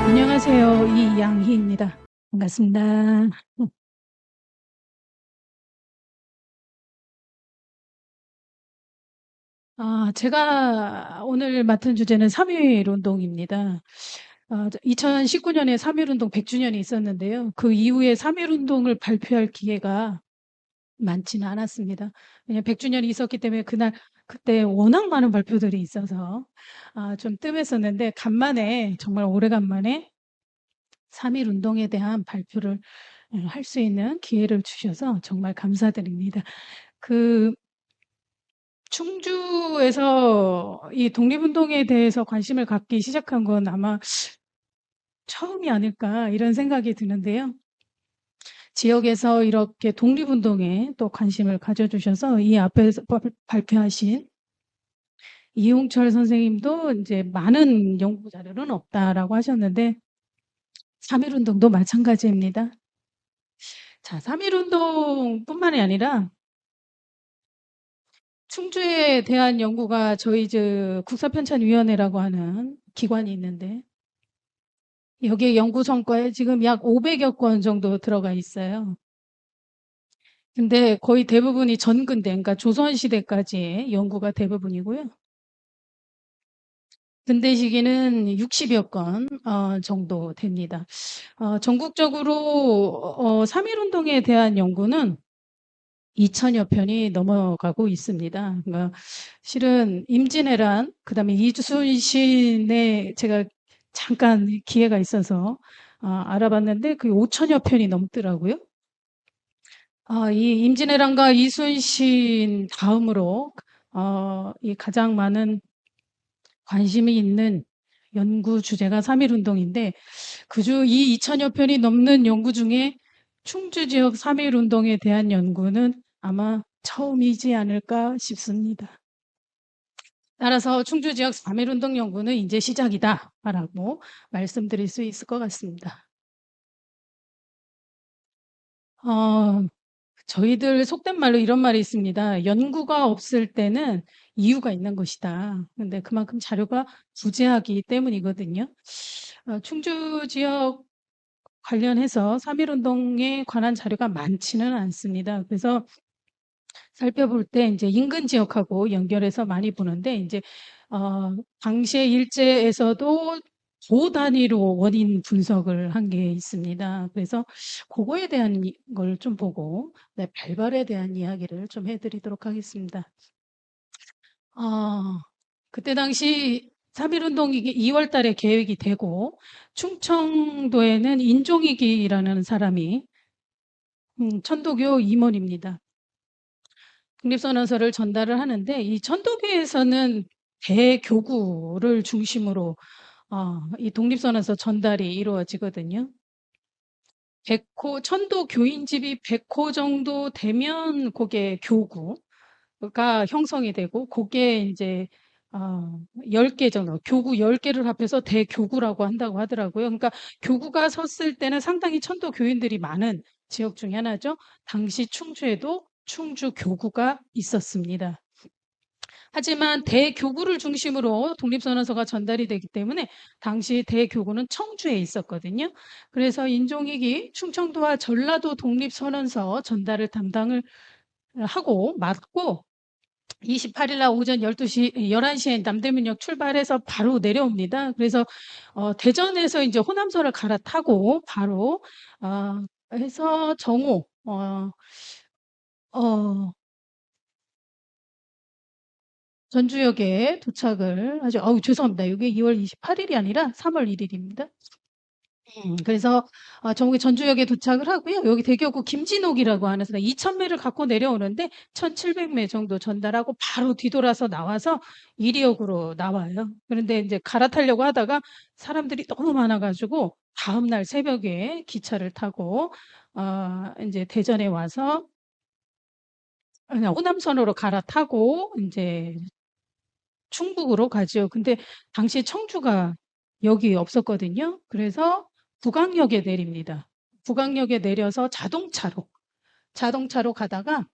안녕하세요. 이양희입니다. 반갑습니다. 제가 오늘 맡은 주제는 3.1 운동입니다. 2019년에 3.1 운동 100주년이 있었는데요. 그 이후에 3.1 운동을 발표할 기회가 많지는 않았습니다. 왜냐하면 100주년이 있었기 때문에 그때 워낙 많은 발표들이 있어서 좀 뜸했었는데 간만에 정말 오래간만에 3.1 운동에 대한 발표를 할 수 있는 기회를 주셔서 정말 감사드립니다. 충주에서 이 독립운동에 대해서 관심을 갖기 시작한 건 아마 처음이 아닐까 이런 생각이 드는데요. 지역에서 이렇게 독립운동에 또 관심을 가져주셔서 이 앞에서 발표하신 이용철 선생님도 이제 많은 연구 자료는 없다라고 하셨는데 3.1 운동도 마찬가지입니다. 자, 3.1 운동뿐만이 아니라 충주에 대한 연구가 저희 국사편찬위원회라고 하는 기관이 있는데 여기에 연구 성과에 지금 약 500여 건 정도 들어가 있어요. 근데 거의 대부분이 전근대, 그러니까 조선시대까지의 연구가 대부분이고요. 근대 시기는 60여 건 정도 됩니다. 전국적으로 3.1 운동에 대한 연구는 2천여 편이 넘어가고 있습니다. 그러니까 실은 임진왜란, 그다음에 이순신에 제가 잠깐 기회가 있어서 알아봤는데 그게 5천여 편이 넘더라고요. 이 임진왜란과 이순신 다음으로 이 가장 많은 관심이 있는 연구 주제가 3.1 운동인데 이 2천여 편이 넘는 연구 중에 충주 지역 3.1 운동에 대한 연구는 아마 처음이지 않을까 싶습니다. 따라서 충주 지역 3.1 운동 연구는 이제 시작이다라고 말씀드릴 수 있을 것 같습니다. 저희들 속된 말로 이런 말이 있습니다. 연구가 없을 때는 이유가 있는 것이다. 근데 그만큼 자료가 부재하기 때문이거든요. 충주 지역 관련해서 3.1 운동에 관한 자료가 많지는 않습니다. 그래서 살펴볼 때 이제 인근 지역하고 연결해서 많이 보는데 이제 당시의 일제에서도 도 단위로 원인 분석을 한 게 있습니다. 그래서 그거에 대한 걸 좀 보고 네, 발발에 대한 이야기를 좀 해드리도록 하겠습니다. 그때 당시 3.1 운동이 2월 달에 계획이 되고 충청도에는 인종익이라는 사람이 천도교 임원입니다. 독립선언서를 전달을 하는데 이 천도교에서는 대교구를 중심으로 이 독립선언서 전달이 이루어지거든요. 천도 교인집이 100호 정도 되면 그게 교구가 형성이 되고 그게 이제 10개 정도, 교구 10개를 합해서 대교구라고 한다고 하더라고요. 그러니까 교구가 섰을 때는 상당히 천도 교인들이 많은 지역 중에 하나죠. 당시 충주에도 충주 교구가 있었습니다. 하지만 대교구를 중심으로 독립선언서가 전달이 되기 때문에 당시 대교구는 청주에 있었거든요. 그래서 인종익이 충청도와 전라도 독립선언서 전달을 담당을 하고 맡고 28일 날 오전 11시에 남대문역 출발해서 바로 내려옵니다. 그래서 대전에서 이제 호남선을 갈아타고 바로 해서 정오 전주역에 도착을 하죠. 죄송합니다. 이게 2월 28일이 아니라 3월 1일입니다. 그래서 전국의 전주역에 도착을 하고요. 여기 대교구 김진옥이라고 하는 사람 2,000매를 갖고 내려오는데 1,700매 정도 전달하고 바로 뒤돌아서 나와서 이리역으로 나와요. 그런데 이제 갈아타려고 하다가 사람들이 너무 많아가지고 다음날 새벽에 기차를 타고 이제 대전에 와서 그냥 호남선으로 갈아타고 이제 충북으로 가죠. 근데 당시에 청주가 역이 없었거든요. 그래서 북악역에 내립니다. 북악역에 내려서 자동차로 가다가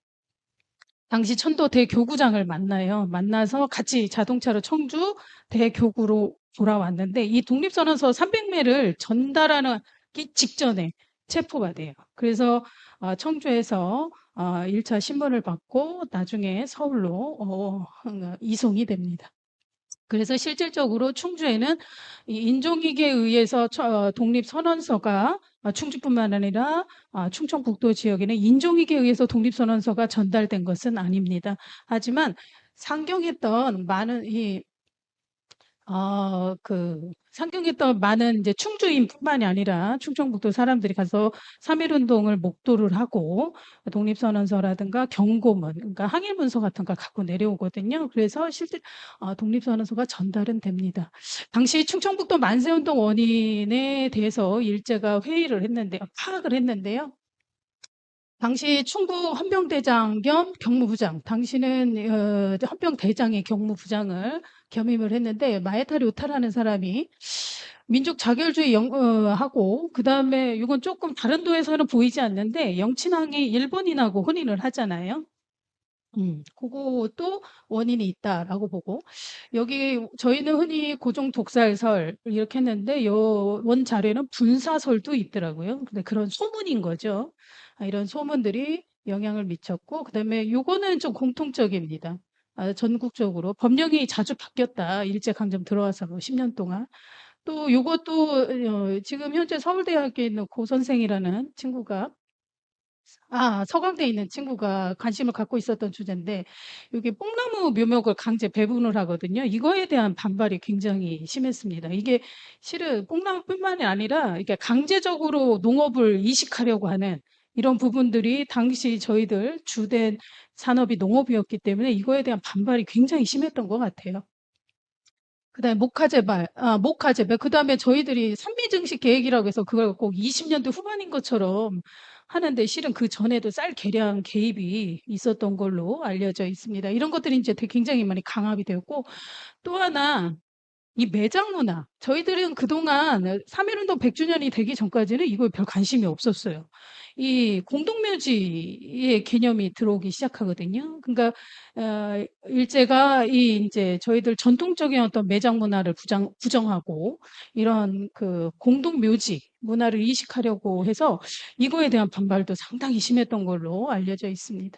당시 천도 대교구장을 만나요. 만나서 같이 자동차로 청주 대교구로 돌아왔는데 이 독립선언서 300매를 전달하기 직전에 체포가 돼요. 그래서 청주에서 1차 신문을 받고 나중에 서울로 이송이 됩니다. 그래서 실질적으로 충주에는 이 인종이익에 의해서 독립선언서가 충주뿐만 아니라 충청북도 지역에는 인종이익에 의해서 독립선언서가 전달된 것은 아닙니다. 하지만 상경했던 많은 상경했던 많은 이제 충주인뿐만이 아니라 충청북도 사람들이 가서 3.1운동을 목도를 하고 독립선언서라든가 경고문, 그러니까 항일문서 같은 걸 갖고 내려오거든요. 그래서 실제 독립선언서가 전달은 됩니다. 당시 충청북도 만세운동 원인에 대해서 일제가 회의를 했는데요. 파악을 했는데요. 당시 충북 헌병대장 겸 경무부장, 당시는 헌병대장의 경무부장을 겸임을 했는데 마에타 료타라는 사람이 민족 자결주의 하고 그다음에 이건 조금 다른 도에서는 보이지 않는데 영친왕이 일본인하고 혼인을 하잖아요. 그것도 원인이 있다라고 보고 여기 저희는 흔히 고종 독살설 이렇게 했는데 요 원 자료에는 분사설도 있더라고요. 근데 그런 소문인 거죠. 이런 소문들이 영향을 미쳤고 그다음에 요거는 좀 공통적입니다. 전국적으로 법령이 자주 바뀌었다. 일제강점 들어와서 10년 동안. 또 요것도 지금 현재 서울대학교에 있는 고 선생이라는 친구가 서강대에 있는 친구가 관심을 갖고 있었던 주제인데 여기 뽕나무 묘목을 강제 배분을 하거든요. 이거에 대한 반발이 굉장히 심했습니다. 이게 실은 뽕나무뿐만이 아니라 이게 강제적으로 농업을 이식하려고 하는 이런 부분들이 당시 저희들 주된 산업이 농업이었기 때문에 이거에 대한 반발이 굉장히 심했던 것 같아요. 그다음에 목화재발. 그다음에 저희들이 산미증식 계획이라고 해서 그걸 꼭 20년대 후반인 것처럼 하는데 실은 그 전에도 쌀 개량 개입이 있었던 걸로 알려져 있습니다. 이런 것들이 이제 굉장히 많이 강압이 되었고 또 하나 이 매장 문화. 저희들은 그동안 3.1운동 100주년이 되기 전까지는 이거에 별 관심이 없었어요. 이 공동묘지의 개념이 들어오기 시작하거든요. 그러니까 일제가 이 이제 저희들 전통적인 어떤 매장 문화를 부정하고 이런 그 공동묘지 문화를 이식하려고 해서 이거에 대한 반발도 상당히 심했던 걸로 알려져 있습니다.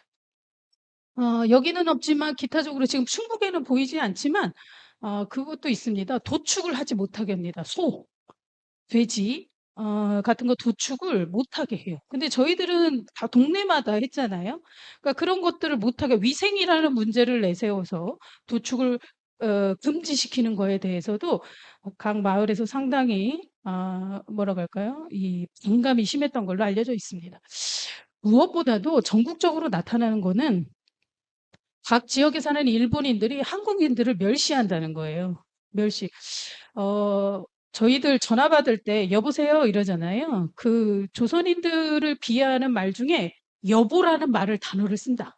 여기는 없지만 기타적으로 지금 충북에는 보이지 않지만 그것도 있습니다. 도축을 하지 못하게 합니다. 소, 돼지 같은 거 도축을 못하게 해요. 근데 저희들은 다 동네마다 했잖아요. 그러니까 그런 것들을 못하게 위생이라는 문제를 내세워서 도축을 금지시키는 거에 대해서도 각 마을에서 상당히 뭐라고 할까요? 이 반감이 심했던 걸로 알려져 있습니다. 무엇보다도 전국적으로 나타나는 거는 각 지역에 사는 일본인들이 한국인들을 멸시한다는 거예요. 멸시. 저희들 전화 받을 때 여보세요 이러잖아요. 그 조선인들을 비하하는 말 중에 여보라는 단어를 쓴다.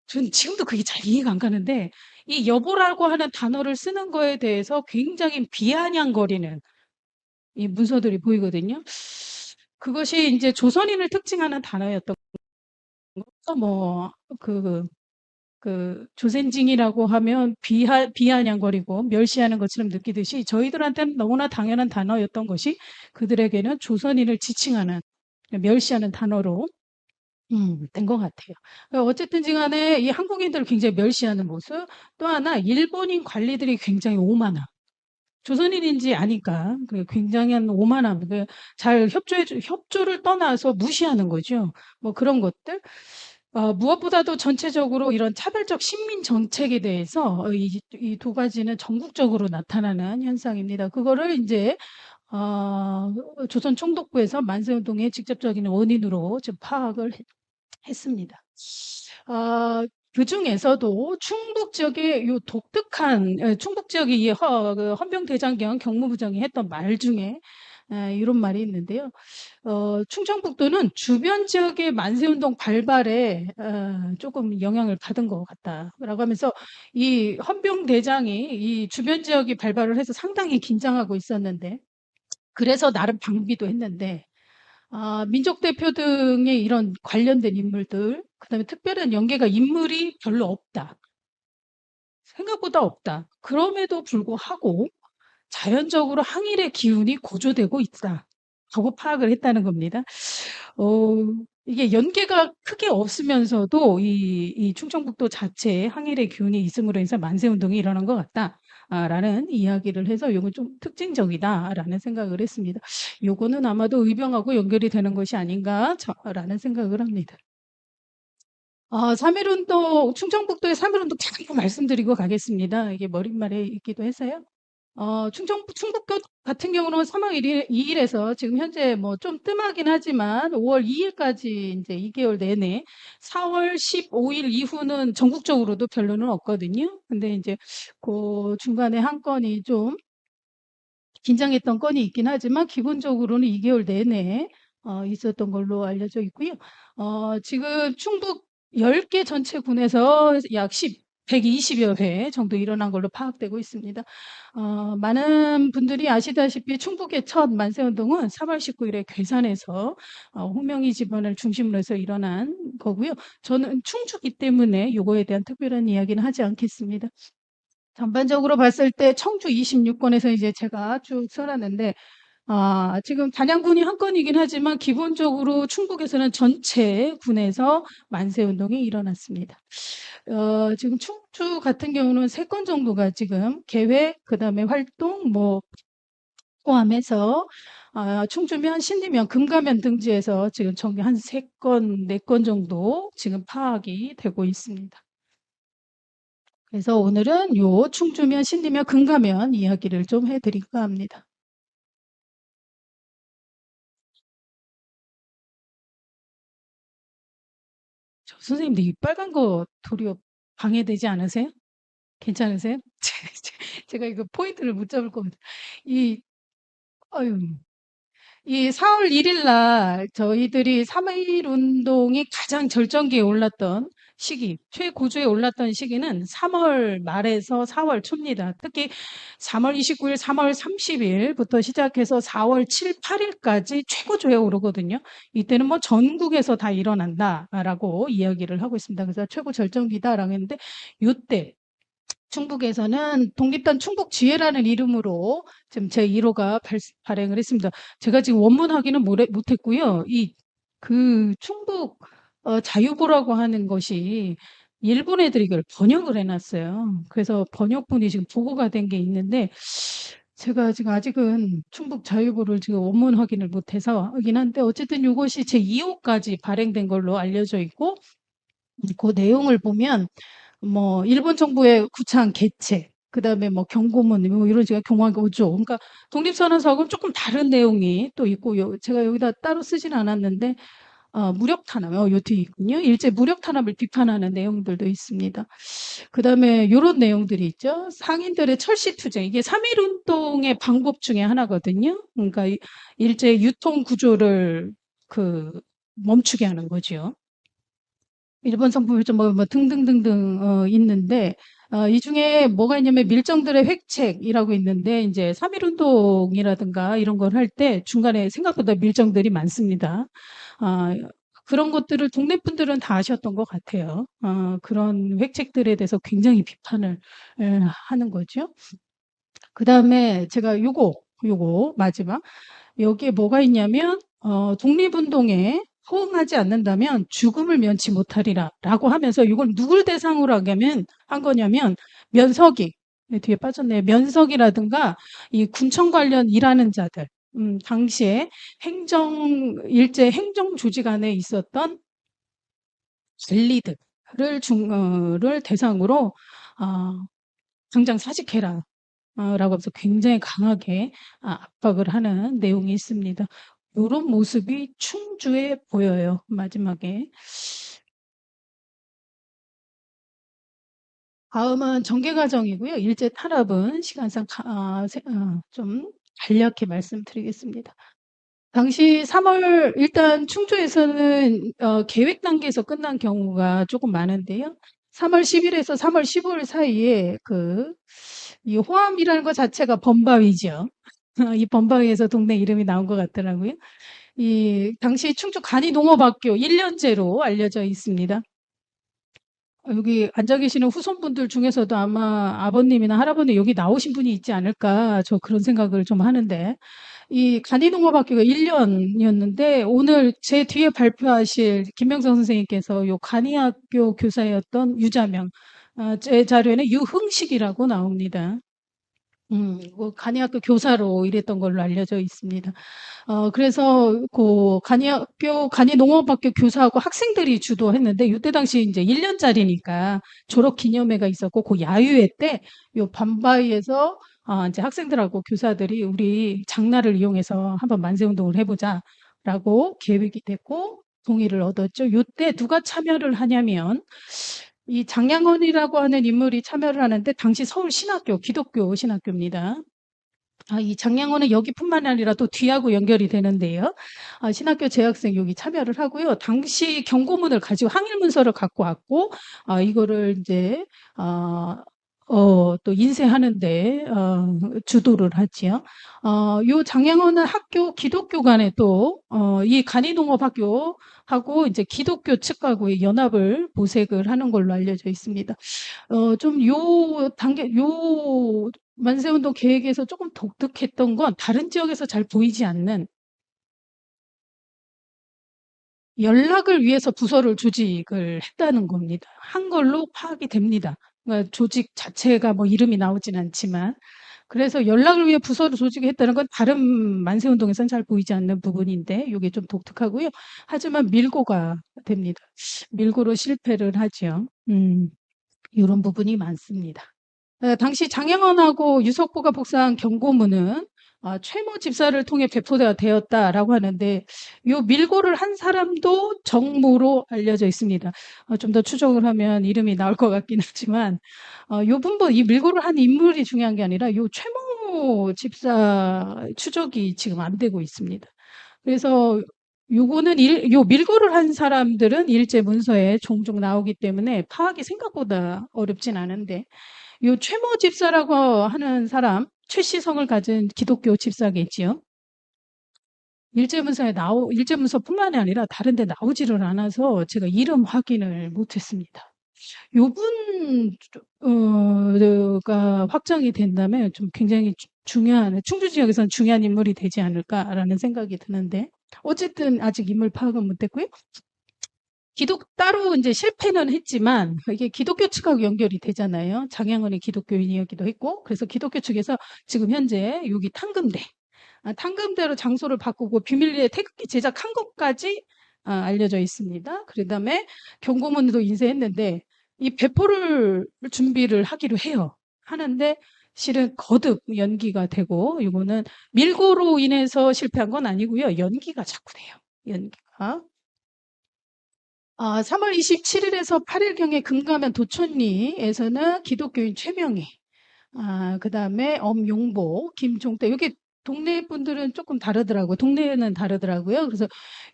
전 지금도 그게 잘 이해가 안 가는데 이 여보라고 하는 단어를 쓰는 거에 대해서 굉장히 비아냥거리는 이 문서들이 보이거든요. 그것이 이제 조선인을 특징하는 단어였던 거, 조센징이라고 하면 비아냥거리고 멸시하는 것처럼 느끼듯이 저희들한테는 너무나 당연한 단어였던 것이 그들에게는 조선인을 지칭하는, 멸시하는 단어로 된 것 같아요. 어쨌든 간에 이 한국인들을 굉장히 멸시하는 모습, 또 하나 일본인 관리들이 굉장히 오만함. 조선인인지 아니까 굉장한 오만함, 잘 협조를 떠나서 무시하는 거죠. 뭐 그런 것들. 무엇보다도 전체적으로 이런 차별적 식민 정책에 대해서 이 두 가지는 전국적으로 나타나는 현상입니다. 그거를 이제 조선 총독부에서 만세운동의 직접적인 원인으로 지금 파악을 했습니다. 그 중에서도 충북 지역의 요 독특한 충북 지역의 이 헌병대장경 경무부장이 했던 말 중에 이런 말이 있는데요. 충청북도는 주변 지역의 만세운동 발발에 조금 영향을 받은 것 같다라고 하면서 이 헌병대장이 이 주변 지역이 발발을 해서 상당히 긴장하고 있었는데 그래서 나름 방비도 했는데 민족 대표 등의 이런 관련된 인물들, 그다음에 특별한 연계가 인물이 별로 없다. 생각보다 없다. 그럼에도 불구하고 자연적으로 항일의 기운이 고조되고 있다. 하고 파악을 했다는 겁니다. 어, 이게 연계가 크게 없으면서도 이 충청북도 자체에 항일의 기운이 있음으로 해서 만세운동이 일어난 것 같다. 라는 이야기를 해서 이건 좀 특징적이다라는 생각을 했습니다. 요거는 아마도 의병하고 연결이 되는 것이 아닌가라는 생각을 합니다. 3.1운동, 충청북도의 3.1운동 잠깐 말씀드리고 가겠습니다. 이게 머릿말에 있기도 해서요. 충북 같은 경우는 3월 2일에서 지금 현재 뭐 좀 뜸하긴 하지만 5월 2일까지 이제 2개월 내내 4월 15일 이후는 전국적으로도 별로는 없거든요. 근데 이제 그 중간에 한 건이 좀 긴장했던 건이 있긴 하지만 기본적으로는 2개월 내내 있었던 걸로 알려져 있고요. 지금 충북 10개 전체 군에서 약 120여 회 정도 일어난 걸로 파악되고 있습니다. 많은 분들이 아시다시피 충북의 첫 만세운동은 3월 19일에 괴산에서 호명이 집원을 중심으로 해서 일어난 거고요. 저는 충주기 때문에 이거에 대한 특별한 이야기는 하지 않겠습니다. 전반적으로 봤을 때 청주 26권에서 이제 제가 쭉 써놨는데, 지금 단양군이 한 건이긴 하지만 기본적으로 충북에서는 전체 군에서 만세운동이 일어났습니다. 지금 충주 같은 경우는 3건 정도가 지금 계획, 그 다음에 활동, 뭐, 포함해서 충주면, 신리면, 금가면 등지에서 지금 전개 한 3건, 4건 정도 지금 파악이 되고 있습니다. 그래서 오늘은 요 충주면, 신리면, 금가면 이야기를 좀 해드릴까 합니다. 선생님들 이 빨간 거 도리어 방해되지 않으세요? 괜찮으세요? 제가 이거 포인트를 못 잡을 겁니다. 이, 아유, 이 4월 1일 날 저희들이 3.1 운동이 가장 절정기에 올랐던 시기, 최고조에 올랐던 시기는 3월 말에서 4월 초입니다. 특히 3월 29일, 3월 30일부터 시작해서 4월 7, 8일까지 최고조에 오르거든요. 이때는 뭐 전국에서 다 일어난다라고 이야기를 하고 있습니다. 그래서 최고 절정기다라고 했는데 이때 충북에서는 독립단 충북지혜라는 이름으로 지금 제1호가 발행을 했습니다. 제가 지금 원문 확인은 못했고요. 그 충북 자유보라고 하는 것이 일본 애들이 이걸 번역을 해놨어요. 그래서 번역본이 지금 보고가 된 게 있는데 제가 지금 아직은 충북 자유보를 지금 원문 확인을 못해서 하긴 한데 어쨌든 이것이 제2호까지 발행된 걸로 알려져 있고 그 내용을 보면 뭐 일본 정부의 구창 개최, 그다음에 뭐 경고문 뭐 이런 제가 경화고조, 그러니까 독립선언서하고는 조금 다른 내용이 또 있고 제가 여기다 따로 쓰진 않았는데 무력 탄압, 요 뒤에 있군요. 일제 무력 탄압을 비판하는 내용들도 있습니다. 그다음에 이런 내용들이 있죠. 상인들의 철시 투쟁, 이게 3.1 운동의 방법 중에 하나거든요. 그러니까 일제 유통 구조를 멈추게 하는 거죠. 일본 성품일주 뭐 등등등등 있는데 이 중에 뭐가 있냐면 밀정들의 획책이라고 있는데 이제 3.1 운동이라든가 이런 걸 할 때 중간에 생각보다 밀정들이 많습니다. 아, 그런 것들을 동네 분들은 다 아셨던 것 같아요. 그런 획책들에 대해서 굉장히 비판을 하는 거죠. 그 다음에 제가 요거 마지막 여기에 뭐가 있냐면 독립운동에 호응하지 않는다면 죽음을 면치 못하리라 라고 하면서 이걸 누굴 대상으로 한 거냐면 면석이 뒤에 빠졌네요. 면석이라든가 이 군청 관련 일하는 자들 당시에 일제 행정 조직 안에 있었던 관리들을 대상으로 당장 사직해라 라고 하면서 굉장히 강하게 압박을 하는 내용이 있습니다. 이런 모습이 충주에 보여요. 마지막에. 다음은 전개 과정이고요. 일제 탄압은 시간상 좀 간략히 말씀드리겠습니다. 당시 3월 일단 충주에서는 계획 단계에서 끝난 경우가 조금 많은데요. 3월 10일에서 3월 15일 사이에 이 호암이라는 것 자체가 범바위죠. 이 범바위에서 동네 이름이 나온 것 같더라고요. 이 당시 충주 간이농업학교 1년제로 알려져 있습니다. 여기 앉아 계시는 후손분들 중에서도 아마 아버님이나 할아버님 여기 나오신 분이 있지 않을까, 저 그런 생각을 좀 하는데, 이 간이동업학교가 1년이었는데, 오늘 제 뒤에 발표하실 김명성 선생님께서 요 간이학교 교사였던 유자명, 제 자료에는 유흥식이라고 나옵니다. 뭐 간이학교 교사로 일했던 걸로 알려져 있습니다. 그래서 그 간이학교, 간이농업학교 교사하고 학생들이 주도했는데, 이때 당시 이제 1년짜리니까 졸업 기념회가 있었고, 그 야유회 때 요 밤바이에서 이제 학생들하고 교사들이 우리 장날을 이용해서 한번 만세운동을 해보자라고 계획이 됐고, 동의를 얻었죠. 요때 누가 참여를 하냐면, 이 장양원이라고 하는 인물이 참여를 하는데, 당시 서울 신학교, 기독교 신학교입니다. 이 장양호는 여기뿐만 아니라 또 뒤하고 연결이 되는데요. 신학교 재학생 여기 참여를 하고요. 당시 경고문을 가지고 항일 문서를 갖고 왔고, 이거를 이제 또 인쇄하는데 주도를 하지요. 요 장양호는 학교 기독교 간에 또 이 간이농업학교하고 이제 기독교 측하고의 연합을 모색을 하는 걸로 알려져 있습니다. 좀 요 만세운동 계획에서 조금 독특했던 건 다른 지역에서 잘 보이지 않는 연락을 위해서 부서를 조직을 했다는 겁니다. 한 걸로 파악이 됩니다. 그러니까 조직 자체가 뭐 이름이 나오진 않지만, 그래서 연락을 위해 부서를 조직했다는 건 다른 만세운동에서는 잘 보이지 않는 부분인데, 이게 좀 독특하고요. 하지만 밀고가 됩니다. 밀고로 실패를 하죠. 이런 부분이 많습니다. 당시 장영헌하고 유석호가 복사한 경고문은 최모 집사를 통해 배포가 되었다라고 하는데, 요 밀고를 한 사람도 정모로 알려져 있습니다. 좀 더 추적을 하면 이름이 나올 것 같긴 하지만, 요 분본, 이 밀고를 한 인물이 중요한 게 아니라 요 최모 집사 추적이 지금 안 되고 있습니다. 그래서 요거는 요 밀고를 한 사람들은 일제 문서에 종종 나오기 때문에 파악이 생각보다 어렵진 않은데, 요 최모 집사라고 하는 사람, 최씨성을 가진 기독교 집사겠지요. 일제문서뿐만이 아니라 다른 데 나오지를 않아서 제가 이름 확인을 못했습니다. 요분, 가 확정이 된다면 좀 굉장히 중요한, 충주 지역에서는 중요한 인물이 되지 않을까라는 생각이 드는데, 어쨌든 아직 인물 파악은 못했고요. 따로 이제 실패는 했지만 이게 기독교 측하고 연결이 되잖아요. 장양원이 기독교인이었기도 했고, 그래서 기독교 측에서 지금 현재 여기 탕금대로 장소를 바꾸고 비밀리에 태극기 제작한 것까지 알려져 있습니다. 그 다음에 경고문도 인쇄했는데 이 배포를 준비를 하기로 해요. 하는데 실은 거듭 연기가 되고, 이거는 밀고로 인해서 실패한 건 아니고요. 연기가 자꾸 돼요. 연기가. 3월 27일에서 8일경에 금가면 도천리에서는 기독교인 최명희, 그다음에 엄용보, 김종대, 여기 동네 분들은 조금 다르더라고요. 동네는 다르더라고요. 그래서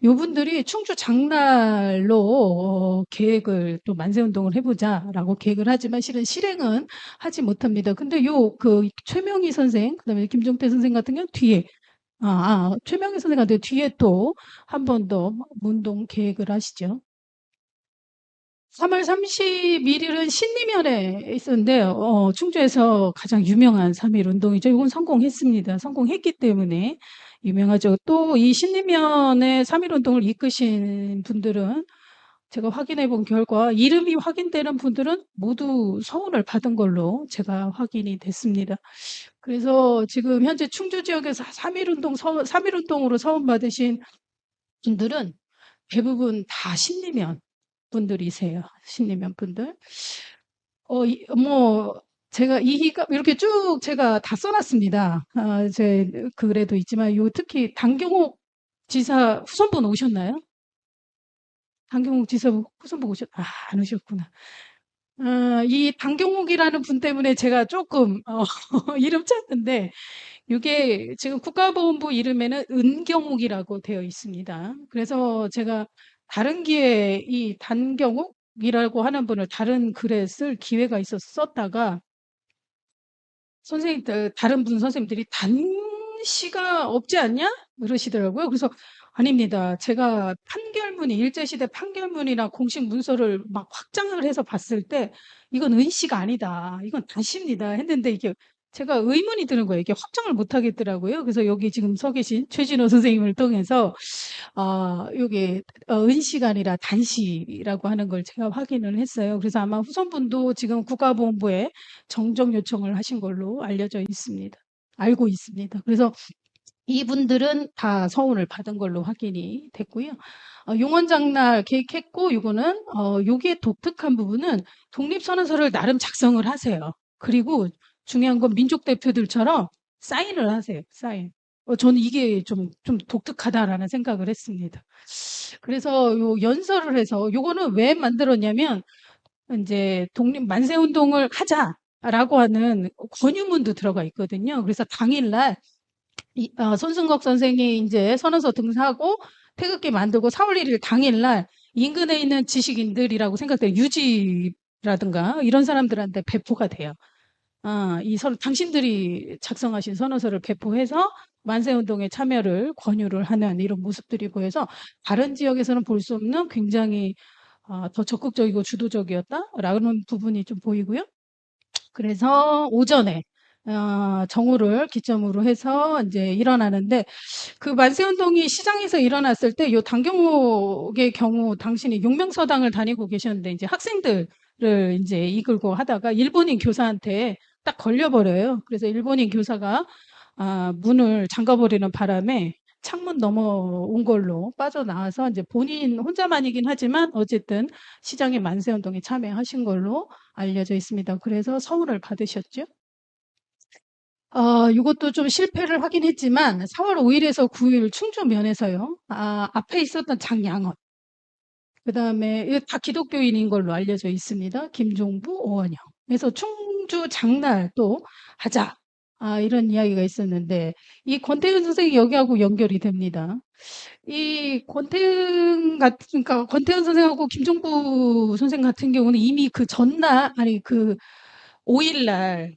요 분들이 충주 장날로 계획을 또 만세운동을 해보자라고 계획을 하지만 실은 실행은 하지 못합니다. 근데 그 최명희 선생, 그다음에 김종태 선생 같은 경우는 뒤에 최명희 선생한테 뒤에 또 한 번 더 운동 계획을 하시죠. 3월 31일은 신림연에 있었는데, 충주에서 가장 유명한 3.1 운동이죠. 이건 성공했습니다. 성공했기 때문에 유명하죠. 또 이 신림연의 3.1 운동을 이끄신 분들은 제가 확인해 본 결과 이름이 확인되는 분들은 모두 서훈을 받은 걸로 제가 확인이 됐습니다. 그래서 지금 현재 충주 지역에서 3.1 운동으로 서훈 받으신 분들은 대부분 다 신림연 분들이세요. 신림연 분들. 제가 이렇게 쭉 제가 다 써놨습니다. 제 글에도 있지만, 특히 당경옥 지사 후손분 오셨나요? 당경옥 지사 후손분 안 오셨구나. 이 당경옥이라는 분 때문에 제가 조금, 이름 찾는데, 이게 지금 국가보훈부 이름에는 은경욱이라고 되어 있습니다. 그래서 제가 다른 기회에 이 단경욱이라고 하는 분을 다른 글에 쓸 기회가 있어서 썼다가, 다른 분 선생님들이 시가 없지 않냐? 그러시더라고요. 그래서 아닙니다. 제가 판결문이 일제시대 판결문이나 공식 문서를 막 확장을 해서 봤을 때 이건 은씨가 아니다. 이건 다시입니다. 했는데 이게 제가 의문이 드는 거예요. 이게 확정을 못 하겠더라고요. 그래서 여기 지금 서 계신 최진호 선생님을 통해서 요게 은씨가 아니라 단씨라고 하는 걸 제가 확인을 했어요. 그래서 아마 후손분도 지금 국가보훈부에 정정 요청을 하신 걸로 알려져 있습니다. 알고 있습니다. 그래서 이분들은 다 서운을 받은 걸로 확인이 됐고요. 용원장날 계획했고, 요게 독특한 부분은 독립선언서를 나름 작성을 하세요. 그리고 중요한 건 민족 대표들처럼 사인을 하세요. 사인. 저는 이게 좀 독특하다라는 생각을 했습니다. 그래서 요 연설을 해서 요거는 왜 만들었냐면 이제 독립 만세운동을 하자라고 하는 권유문도 들어가 있거든요. 그래서 당일날 손승국 선생이 이제 선언서 등사하고 태극기 만들고 4월 1일 당일날 인근에 있는 지식인들이라고 생각돼요. 유지라든가 이런 사람들한테 배포가 돼요. 당신들이 작성하신 선언서를 배포해서 만세운동에 참여를 권유를 하는 이런 모습들이 보여서 다른 지역에서는 볼 수 없는 굉장히 더 적극적이고 주도적이었다라는 부분이 좀 보이고요. 그래서 오전에 정오를 기점으로 해서 이제 일어나는데 그 만세운동이 시장에서 일어났을 때 요 당경옥의 경우 당신이 용명서당을 다니고 계셨는데 이제 학생들을 이제 이끌고 하다가 일본인 교사한테 딱 걸려버려요. 그래서 일본인 교사가 문을 잠가버리는 바람에 창문 넘어온 걸로 빠져나와서 이제 본인 혼자만이긴 하지만 어쨌든 시장의 만세운동에 참여하신 걸로 알려져 있습니다. 그래서 서울을 받으셨죠. 이것도 좀 실패를 하긴 했지만 4월 5일에서 9일 충주면에서요. 앞에 있었던 장양원, 그다음에 이게 다 기독교인인 걸로 알려져 있습니다. 김종부, 오원영. 그래서 충주 장날 또 하자. 이런 이야기가 있었는데 이 권태윤 선생이 여기하고 연결이 됩니다. 이 그러니까 권태현 선생하고 김종부 선생 같은 경우는 이미 그 전날, 아니, 그 5일날,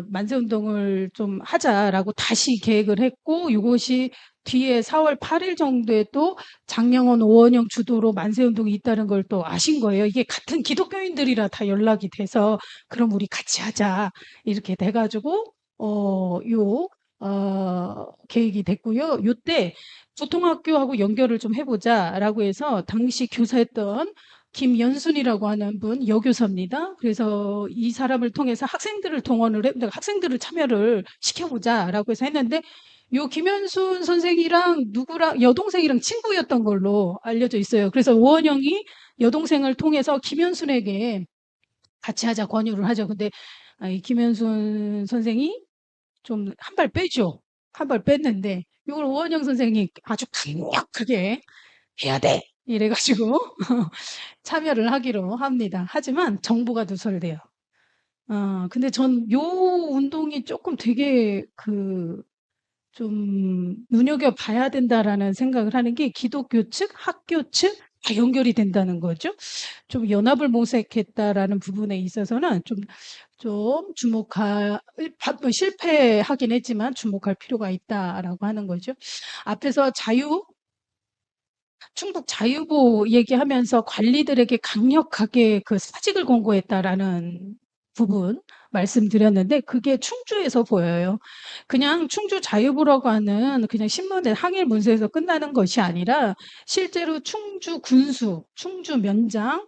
만세운동을 좀 하자라고 다시 계획을 했고, 이것이 뒤에 4월 8일 정도에 또 장영원, 오원영 주도로 만세운동이 있다는 걸 또 아신 거예요. 이게 같은 기독교인들이라 다 연락이 돼서, 그럼 우리 같이 하자. 이렇게 돼가지고, 계획이 됐고요. 요때 고등학교하고 연결을 좀 해보자라고 해서 당시 교사했던 김연순이라고 하는 분 여교사입니다. 그래서 이 사람을 통해서 학생들을 학생들을 참여를 시켜보자라고 해서 했는데 요 김연순 선생이랑 누구랑 여동생이랑 친구였던 걸로 알려져 있어요. 그래서 오원영이 여동생을 통해서 김연순에게 같이 하자 권유를 하죠. 근데 이 김연순 선생이 좀 한 발 빼죠. 한 발 뺐는데 이걸 오원영 선생이 아주 강력하게 해야 돼. 이래가지고 참여를 하기로 합니다. 하지만 정부가 누설돼요. 근데 전 요 운동이 조금 되게 좀 눈여겨봐야 된다라는 생각을 하는 게 기독교 측, 학교 측 다 연결이 된다는 거죠. 좀 연합을 모색했다라는 부분에 있어서는 좀 실패하긴 했지만 주목할 필요가 있다라고 하는 거죠. 앞에서 충북 자유보 얘기하면서 관리들에게 강력하게 그 사직을 권고했다라는 부분 말씀드렸는데 그게 충주에서 보여요. 그냥 충주 자유보라고 하는 그냥 신문에 항일 문서에서 끝나는 것이 아니라 실제로 충주 군수, 충주 면장,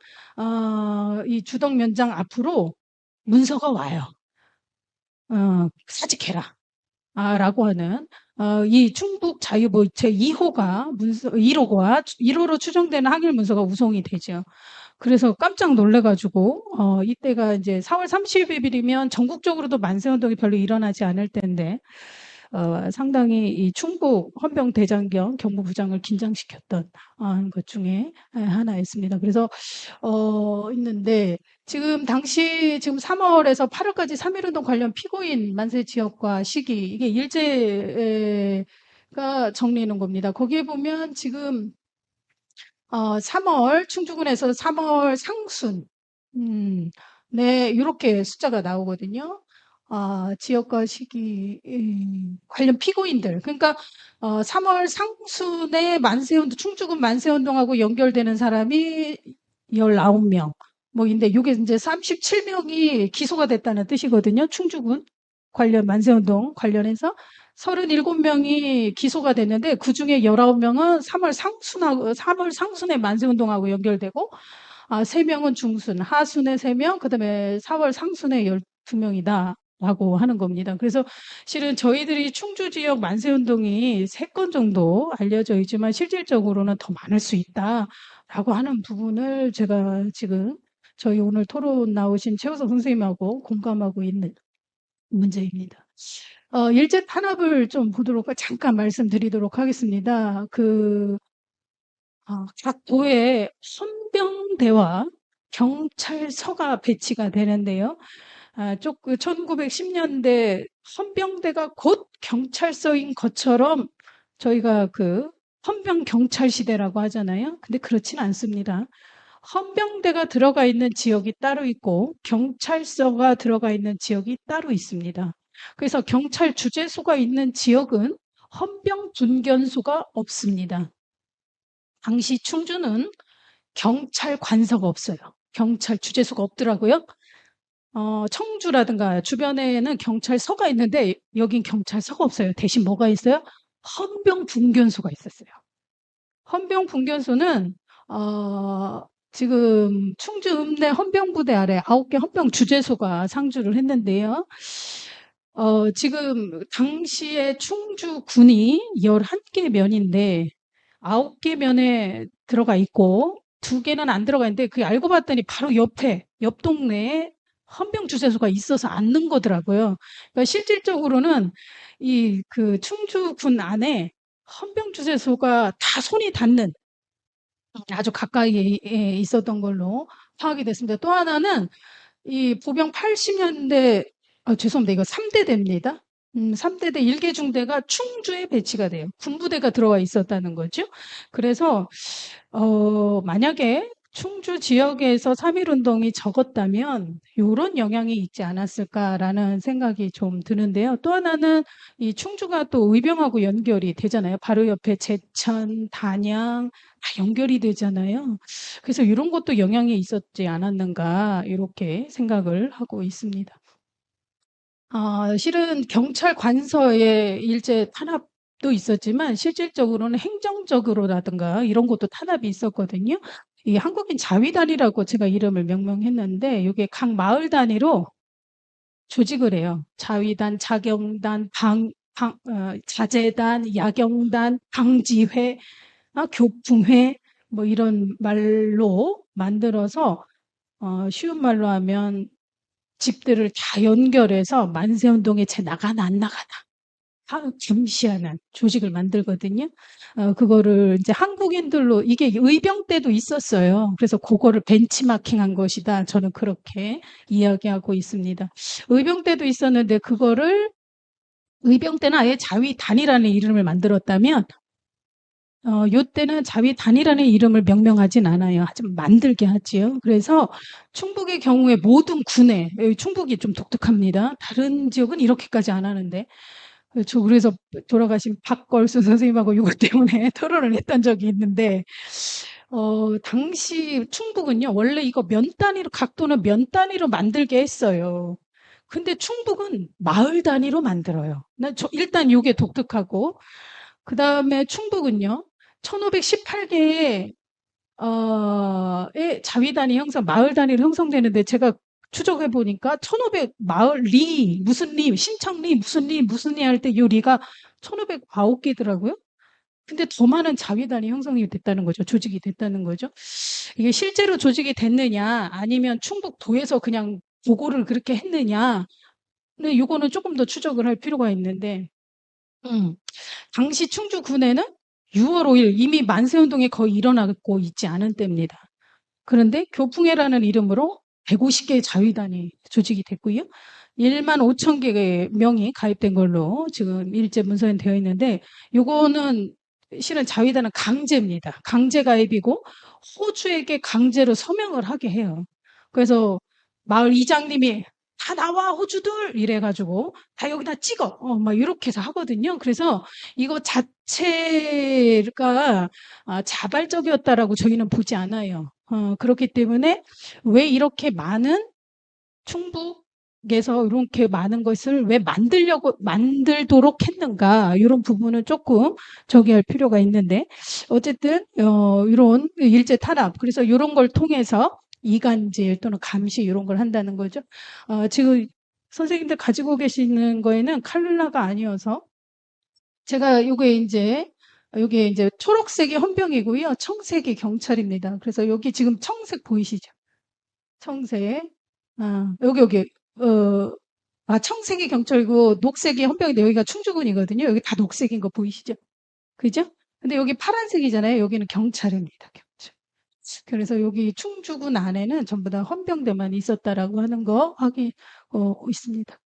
이 주덕 면장 앞으로 문서가 와요. 사직해라. 라고 하는 이 충북 자유보 제2호가 1호로 추정되는 항일 문서가 우송이 되죠. 그래서 깜짝 놀래가지고 이때가 이제 4월 30일이면 전국적으로도 만세운동이 별로 일어나지 않을 때인데 상당히 이 충북 헌병대장경 경무부장을 긴장시켰던 것 중에 하나였습니다. 그래서 있는데 지금 3월에서 8월까지 3.1운동 관련 피고인 만세 지역과 시기 이게 일제가 정리해 겁니다. 거기에 보면 지금 3월 충주군에서 3월 상순 네 이렇게 숫자가 나오거든요. 지역과 시기 관련 피고인들 그러니까 3월 상순에 만세운동 충주군 만세운동하고 연결되는 사람이 19명 뭐인데 이게 이제 37명이 기소가 됐다는 뜻이거든요. 충주군 관련 만세운동 관련해서 37명이 기소가 됐는데 그중에 19명은 3월 상순에 만세운동하고 연결되고 3명은 중순, 하순에 3명, 그다음에 4월 상순에 12명이다. 라고 하는 겁니다. 그래서 실은 저희들이 충주 지역 만세운동이 3건 정도 알려져 있지만 실질적으로는 더 많을 수 있다라고 하는 부분을 제가 지금 저희 오늘 토론 나오신 최우석 선생님하고 공감하고 있는 문제입니다. 일제 탄압을 좀 보도록 잠깐 말씀드리도록 하겠습니다. 각 도에 헌병대와 경찰서가 배치가 되는데요. 1910년대 헌병대가 곧 경찰서인 것처럼 저희가 헌병 경찰 시대라고 하잖아요. 근데 그렇진 않습니다. 헌병대가 들어가 있는 지역이 따로 있고 경찰서가 들어가 있는 지역이 따로 있습니다. 그래서 경찰 주재소가 있는 지역은 헌병 분견소가 없습니다. 당시 충주는 경찰 관서가 없어요. 경찰 주재소가 없더라고요. 청주라든가 주변에는 경찰서가 있는데 여긴 경찰서가 없어요. 대신 뭐가 있어요? 헌병 분견소가 있었어요. 헌병 분견소는 지금 충주 읍내 헌병부대 아래 9개 헌병 주재소가 상주를 했는데요. 지금 당시에 충주군이 11개 면인데 9개 면에 들어가 있고 2개는 안 들어가 있는데 그게 알고 봤더니 바로 옆 동네에 헌병 주재소가 있어서 안 넣은 거더라고요. 그러니까 실질적으로는 충주군 안에 헌병 주재소가 다 손이 닿는 아주 가까이에 있었던 걸로 파악이 됐습니다. 또 하나는 이 보병 80년대 죄송합니다. 이거 3대 대입니다. 3대 대 1개 중대가 충주에 배치가 돼요. 군부대가 들어와 있었다는 거죠. 그래서 만약에 충주 지역에서 3.1 운동이 적었다면 요런 영향이 있지 않았을까라는 생각이 좀 드는데요. 또 하나는 이 충주가 또 의병하고 연결이 되잖아요. 바로 옆에 제천, 단양 다 연결이 되잖아요. 그래서 이런 것도 영향이 있었지 않았는가 이렇게 생각을 하고 있습니다. 실은 경찰 관서에 일제 탄압도 있었지만 실질적으로는 행정적으로라든가 이런 것도 탄압이 있었거든요. 이 한국인 자위단이라고 제가 이름을 명명했는데 이게 각 마을 단위로 조직을 해요. 자위단, 자경단, 자재단, 야경단, 방지회, 교풍회 뭐 이런 말로 만들어서 쉬운 말로 하면 집들을 다 연결해서 만세운동에 쟤 나가나 안 나가나 감시하는 조직을 만들거든요. 그거를 이제 한국인들로 이게 의병 때도 있었어요. 그래서 그거를 벤치마킹한 것이다. 저는 그렇게 이야기하고 있습니다. 의병 때도 있었는데 그거를 의병 때는 아예 자위단이라는 이름을 만들었다면 요때는 자위단이라는 이름을 명명하진 않아요. 하지만 만들게 하지요. 그래서 충북의 경우에 모든 군에 충북이 좀 독특합니다. 다른 지역은 이렇게까지 안 하는데 그래서 돌아가신 박걸수 선생님하고 이것 때문에 토론을 했던 적이 있는데 당시 충북은요. 원래 이거 면 단위로 각도는 면 단위로 만들게 했어요. 근데 충북은 마을 단위로 만들어요. 일단 이게 독특하고 그다음에 충북은요. 1518개의 자위단이 마을 단위로 형성되는데 제가 추적해 보니까 1500 마을 무슨 신청리 무슨 리 할 때 요 리가 1509개더라고요. 근데 더 많은 자위단이 형성이 됐다는 거죠. 조직이 됐다는 거죠. 이게 실제로 조직이 됐느냐 아니면 충북도에서 그냥 보고를 그렇게 했느냐. 근데 요거는 조금 더 추적을 할 필요가 있는데 당시 충주군에는 6월 5일 이미 만세운동이 거의 일어나고 있지 않은 때입니다. 그런데 교풍회라는 이름으로 150개의 자위단이 조직이 됐고요. 1만 5천 개의 명이 가입된 걸로 지금 일제 문서에 되어 있는데 요거는 실은 자위단은 강제입니다. 강제 가입이고 호주에게 강제로 서명을 하게 해요. 그래서 마을 이장님이 다 나와 호주들 이래가지고 다 여기다 찍어 막 이렇게 해서 하거든요. 그래서 이거 자체가 자발적이었다라고 저희는 보지 않아요. 그렇기 때문에 왜 이렇게 많은 충북에서 이렇게 많은 것을 왜 만들도록 했는가 이런 부분은 조금 저기할 필요가 있는데 어쨌든 이런 일제 탄압 그래서 이런 걸 통해서 이간질 또는 감시 이런 걸 한다는 거죠. 지금 선생님들 가지고 계시는 거에는 칼룰라가 아니어서 제가 요게 이제 초록색이 헌병이고요. 청색이 경찰입니다. 그래서 여기 지금 청색 보이시죠? 청색. 여기. 청색이 경찰이고 녹색이 헌병인데 여기가 충주군이거든요. 여기 다 녹색인 거 보이시죠? 그죠? 근데 여기 파란색이잖아요. 여기는 경찰입니다. 경찰. 그래서 여기 충주군 안에는 전부 다 헌병대만 있었다라고 하는 거 확인 있습니다.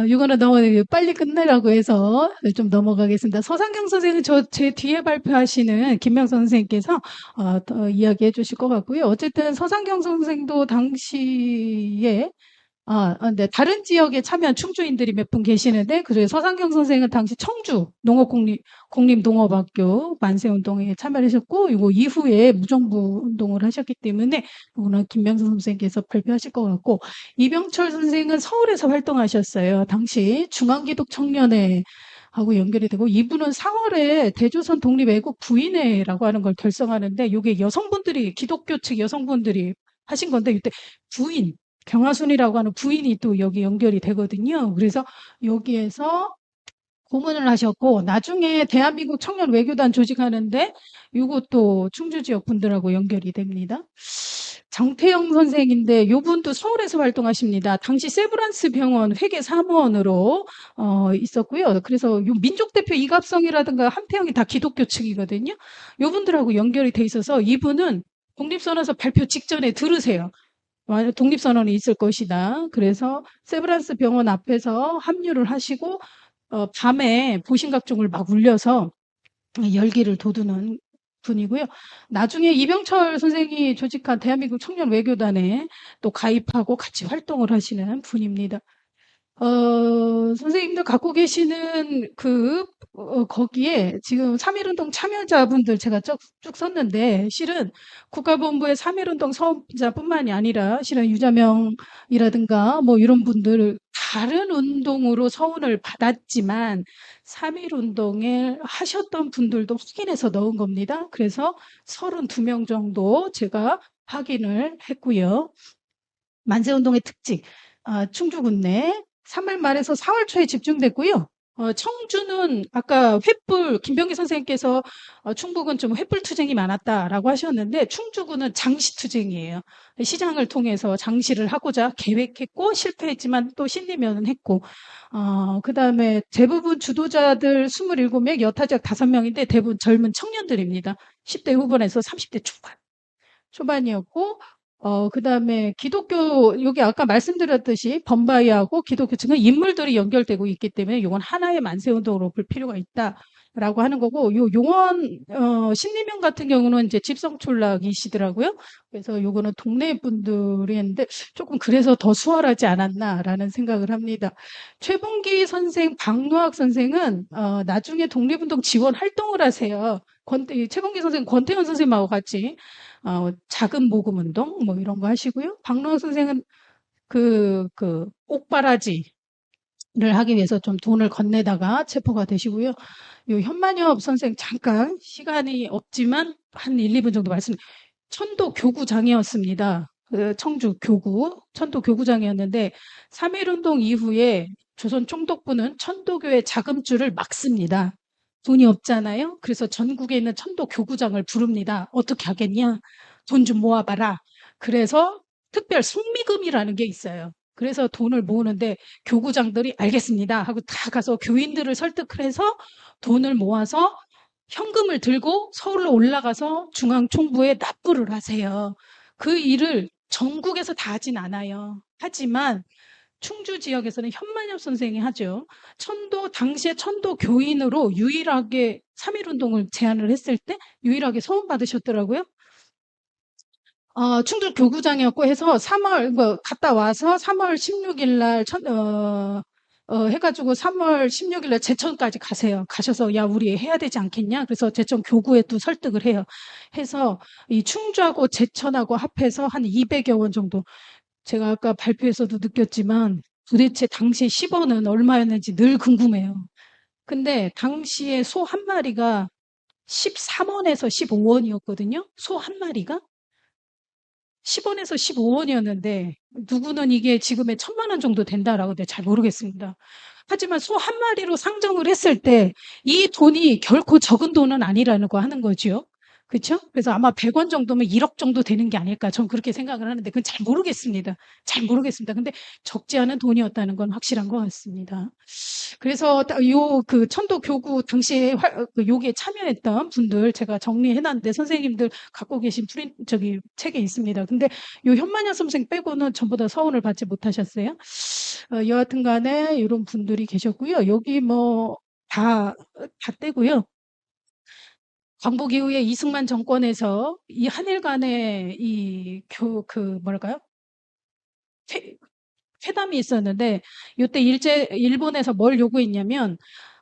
이거는 너무 빨리 끝내라고 해서 좀 넘어가겠습니다. 서상경 선생은 제 뒤에 발표하시는 김명선 선생님께서 더 이야기해 주실 것 같고요. 어쨌든 서상경 선생도 당시에 네. 다른 지역에 참여한 충주인들이 몇 분 계시는데, 그래서 서상경 선생은 당시 청주 공립농업학교 만세운동에 참여하셨고, 이거 이후에 무정부 운동을 하셨기 때문에, 이거는 김명선 선생께서 발표하실 것 같고, 이병철 선생은 서울에서 활동하셨어요. 당시 중앙기독청년회 하고 연결이 되고, 이분은 4월에 대조선 독립애국 부인회라고 하는 걸 결성하는데, 이게 여성분들이, 기독교 측 여성분들이 하신 건데, 이때 부인, 경화순이라고 하는 부인이 또 여기 연결이 되거든요. 그래서 여기에서 고문을 하셨고 나중에 대한민국 청년 외교단 조직하는데 이것도 충주 지역 분들하고 연결이 됩니다. 정태영 선생인데 이분도 서울에서 활동하십니다. 당시 세브란스 병원 회계 사무원으로 있었고요. 그래서 민족 대표 이갑성이라든가 한태영이 다 기독교 측이거든요. 이분들하고 연결이 돼 있어서 이분은 독립선언서 발표 직전에 들으세요. 독립선언이 있을 것이다. 그래서 세브란스 병원 앞에서 합류를 하시고 밤에 보신각종을 막 울려서 열기를 돋우는 분이고요. 나중에 이병철 선생이 조직한 대한민국 청년 외교단에 또 가입하고 같이 활동을 하시는 분입니다. 선생님들 갖고 계시는 거기에 지금 3.1운동 참여자분들 제가 쭉 썼는데, 실은 국가본부의 3.1운동 서원자뿐만이 아니라, 실은 유자명이라든가, 뭐 이런 분들, 다른 운동으로 서운을 받았지만, 3.1운동에 하셨던 분들도 확인해서 넣은 겁니다. 그래서 32명 정도 제가 확인을 했고요. 만세운동의 특징, 충주군 내 3월 말에서 4월 초에 집중됐고요. 청주는 아까 김병기 선생님께서 충북은 좀 횃불 투쟁이 많았다라고 하셨는데 충주군은 장시 투쟁이에요. 시장을 통해서 장시를 하고자 계획했고 실패했지만 또 신리면은 했고 그다음에 대부분 주도자들 27명, 여타작 5명인데 대부분 젊은 청년들입니다. 10대 후반에서 30대 초반이었고 그다음에 기독교 여기 아까 말씀드렸듯이 범바이하고 기독교 측은 인물들이 연결되고 있기 때문에 이건 하나의 만세운동으로 볼 필요가 있다라고 하는 거고 요 용원 신리명 같은 경우는 이제 집성촌락이시더라고요. 그래서 요거는 동네 분들이 했는데 조금 그래서 더 수월하지 않았나라는 생각을 합니다. 최봉기 선생, 박노학 선생은 나중에 독립운동 지원 활동을 하세요. 최봉기 선생 권태현 선생님하고 같이 작은 모금 운동 뭐 이런 거 하시고요. 박노학 선생은 옥바라지를 하기 위해서 좀 돈을 건네다가 체포가 되시고요. 요 현만엽 선생 잠깐 시간이 없지만 한 1, 2분 정도 천도 교구장이었습니다. 청주 교구, 천도 교구장이었는데 3.1운동 이후에 조선 총독부는 천도교의 자금줄을 막습니다. 돈이 없잖아요. 그래서 전국에 있는 천도 교구장을 부릅니다. 어떻게 하겠냐? 돈 좀 모아봐라. 그래서 특별 속미금이라는 게 있어요. 그래서 돈을 모으는데 교구장들이 알겠습니다 하고 다 가서 교인들을 설득을 해서 돈을 모아서 현금을 들고 서울로 올라가서 중앙총부에 납부를 하세요. 그 일을 전국에서 다 하진 않아요. 하지만 충주 지역에서는 현만엽 선생이 하죠. 당시에 천도 교인으로 유일하게 3.1운동을 제안을 했을 때 유일하게 소원 받으셨더라고요. 충주 교구장이었고 해서 3월, 뭐, 갔다 와서 3월 16일 날, 해가지고 3월 16일 날 제천까지 가세요. 가셔서, 야, 우리 해야 되지 않겠냐? 그래서 제천 교구에 또 설득을 해요. 해서 이 충주하고 제천하고 합해서 한 200여 원 정도. 제가 아까 발표에서도 느꼈지만 도대체 당시 10원은 얼마였는지 늘 궁금해요. 근데 당시에 소 한 마리가 13원에서 15원이었거든요. 소 한 마리가. 10원에서 15원이었는데 누구는 이게 지금의 1,000만 원 정도 된다라고 하는데 잘 모르겠습니다. 하지만 소 한 마리로 상정을 했을 때 이 돈이 결코 적은 돈은 아니라는 거 하는 거지요. 그쵸? 그래서 아마 100원 정도면 1억 정도 되는 게 아닐까. 전 그렇게 생각을 하는데 그건 잘 모르겠습니다. 잘 모르겠습니다. 근데 적지 않은 돈이었다는 건 확실한 것 같습니다. 그래서 그 천도 교구 당시에 그 요기에 참여했던 분들 제가 정리해 놨는데 선생님들 갖고 계신 저기 책에 있습니다. 근데 요 현만여 선생 빼고는 전부 다 서훈을 받지 못하셨어요. 여하튼 간에 이런 분들이 계셨고요. 여기 뭐 다 떼고요. 광복 이후에 이승만 정권에서 이 한일 간의 뭐랄까요? 회담이 있었는데 이때 일본에서 뭘 요구했냐면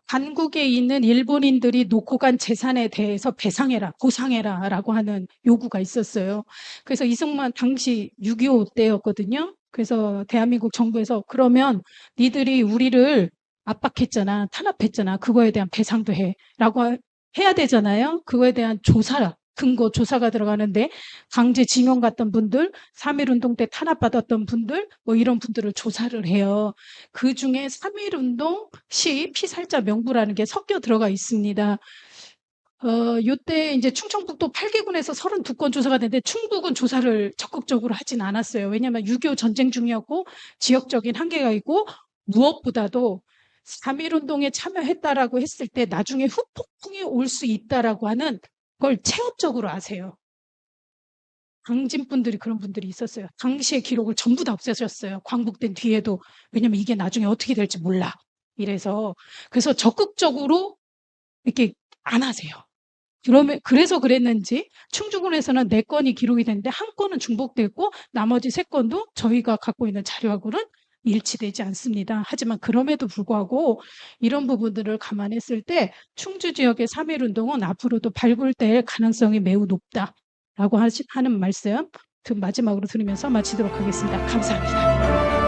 한국에 있는 일본인들이 놓고 간 재산에 대해서 배상해라, 보상해라라고 하는 요구가 있었어요. 그래서 이승만 당시 6.25 때였거든요. 그래서 대한민국 정부에서 그러면 니들이 우리를 압박했잖아, 탄압했잖아. 그거에 대한 배상도 해라고 해야 되잖아요. 그거에 대한 근거 조사가 들어가는데 강제징용 갔던 분들, 3.1운동 때 탄압받았던 분들, 뭐 이런 분들을 조사를 해요. 그 중에 3.1운동 시 피살자 명부라는 게 섞여 들어가 있습니다. 요때 이제 충청북도 8개군에서 32건 조사가 됐는데 충북은 조사를 적극적으로 하진 않았어요. 왜냐하면 6.25 전쟁 중이었고 지역적인 한계가 있고 무엇보다도 3.1운동에 참여했다라고 했을 때 나중에 후폭풍이 올 수 있다라고 하는 걸 체험적으로 아세요. 강진분들이 그런 분들이 있었어요. 당시의 기록을 전부 다 없애셨어요. 광복된 뒤에도. 왜냐면 이게 나중에 어떻게 될지 몰라. 이래서 그래서 적극적으로 이렇게 안 하세요. 그래서 그랬는지 충주군에서는 4건이 기록이 됐는데 1건은 중복됐고 나머지 3건도 저희가 갖고 있는 자료하고는 일치되지 않습니다. 하지만 그럼에도 불구하고 이런 부분들을 감안했을 때 충주 지역의 3.1운동은 앞으로도 발굴될 가능성이 매우 높다라고 하는 말씀 마지막으로 들으면서 마치도록 하겠습니다. 감사합니다.